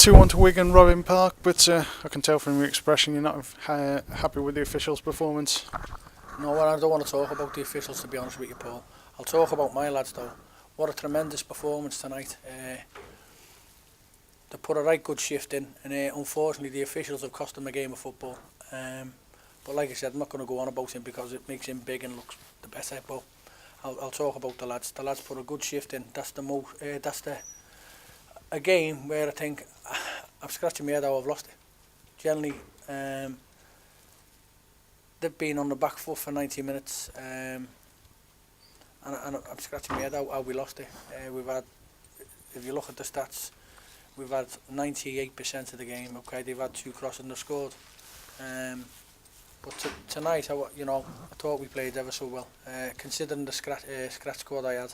2-1 to Wigan, Robin Park, but I can tell from your expression you're not happy with the officials' performance. No, well, I don't want to talk about the officials, to be honest with you, Paul. I'll talk about my lads, though. What a tremendous performance tonight. They put a right good shift in, and unfortunately the officials have cost them a game of football. But like I said, I'm not going to go on about him because it makes him big and looks the better. But I'll talk about the lads. The lads put a good shift in. That's a game where I think I'm scratching my head how I've lost it. Generally, they've been on the back foot for 90 minutes, and I'm scratching my head how we lost it. We've had, if you look at the stats, we've had 98% of the game. Okay, they've had 2 crosses and they've scored. But tonight, I thought we played ever so well. Considering the scratch squad I had,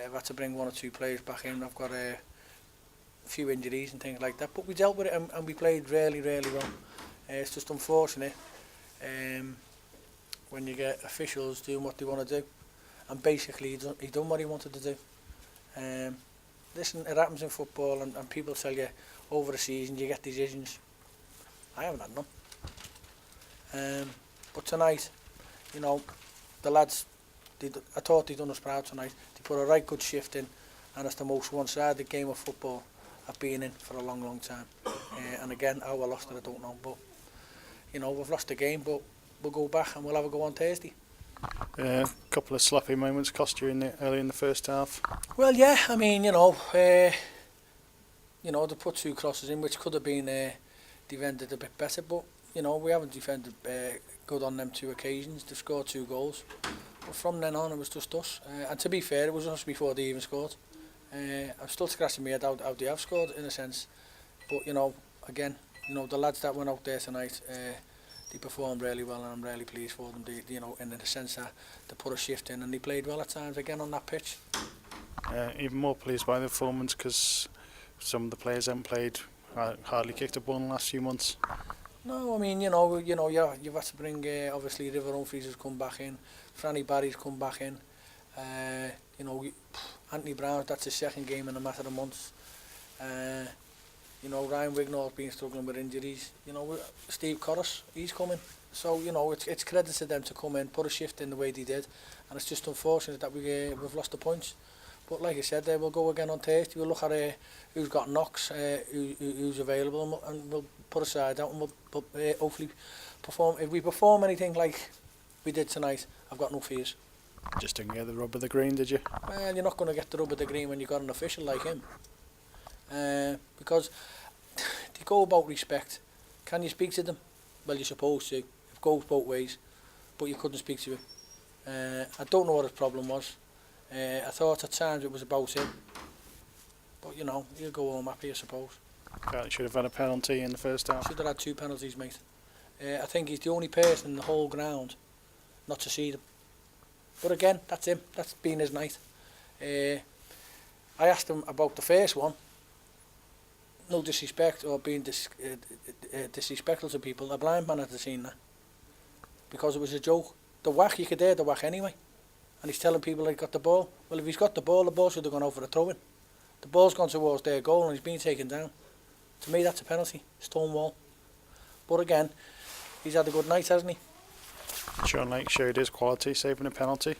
I've had to bring 1 or 2 players back in. I've got a few injuries and things like that, but we dealt with it and we played really well. It's just unfortunate when you get officials doing what they want to do, and basically he done what he wanted to do. Listen, it happens in football, and people tell you over the season you get decisions. I haven't had none. But tonight, the lads, I thought they'd done us proud tonight. They put a right good shift in, and it's the most one-sided game of football I've been in for a long time. And again, how I lost it, I don't know. But we've lost the game, but we'll go back and we'll have a go on Thursday. A couple of sloppy moments cost you early in the first half. Well, yeah, I mean, they put 2 crosses in, which could have been defended a bit better, but we haven't defended good on them 2 occasions. They've scored 2 goals, but from then on it was just us. And to be fair, it was us before they even scored. I'm still scratching my head how they have scored in a sense, but again, the lads that went out there tonight, they performed really well, and I'm really pleased for them. They, in the sense that they put a shift in and they played well at times again on that pitch. Even more pleased by the performance because some of the players haven't played, hardly kicked a ball in the last few months. No, I mean, you've had to bring obviously River Humphries has come back in, Franny Barry's come back in. Anthony Brown, that's his 2nd game in a matter of months. Ryan Wignall's been struggling with injuries. Steve Corris, he's coming. So, it's credit to them to come in, put a shift in the way they did. And it's just unfortunate that we've lost the points. But like I said, we'll go again on Thursday. We'll look at who's got knocks, who's available, and we'll put a side out and we'll hopefully perform. If we perform anything like we did tonight, I've got no fears. Just didn't get the rub of the green, did you? Well, you're not going to get the rub of the green when you've got an official like him. Because they go about respect. Can you speak to them? Well, you're supposed to. It goes both ways. But you couldn't speak to him. I don't know what his problem was. I thought at times it was about him. But he'll go home happy, I suppose. He should have had a penalty in the first half. Should have had 2 penalties, mate. I think he's the only person in the whole ground not to see them. But again, that's him. That's been his night. I asked him about the first one. No disrespect or being disrespectful to people. A blind man had seen that. Because it was a joke. The whack, you could hear the whack anyway. And he's telling people that he got the ball. Well, if he's got the ball should have gone over the throw-in. The ball's gone towards their goal and he's been taken down. To me, that's a penalty. Stonewall. But again, he's had a good night, hasn't he? Sean Lake showed his quality, saving a penalty.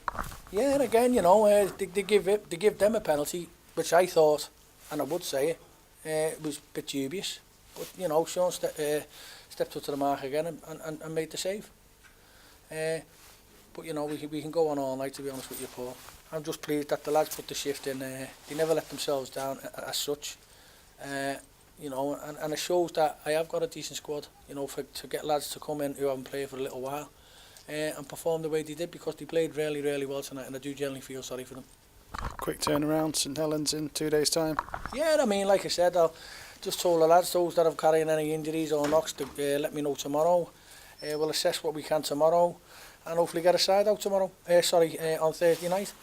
Yeah, and again, they give them a penalty, which I thought, and I would say it was a bit dubious. But Sean stepped up to the mark again and made the save. But we can go on all night, to be honest with you, Paul. I'm just pleased that the lads put the shift in. They never let themselves down as such. And it shows that I have got a decent squad. To get lads to come in who haven't played for a little while. And perform the way they did, because they played really well tonight, and I do generally feel sorry for them. Quick turnaround, St Helens in 2 days' time. Yeah, I mean, like I said, I'll just told the lads, those that have carrying any injuries or knocks, to let me know tomorrow. We'll assess what we can tomorrow, and hopefully get a side out tomorrow. On Thursday night.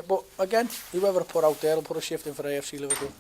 But again, whoever I put out there will put a shift in for AFC Liverpool.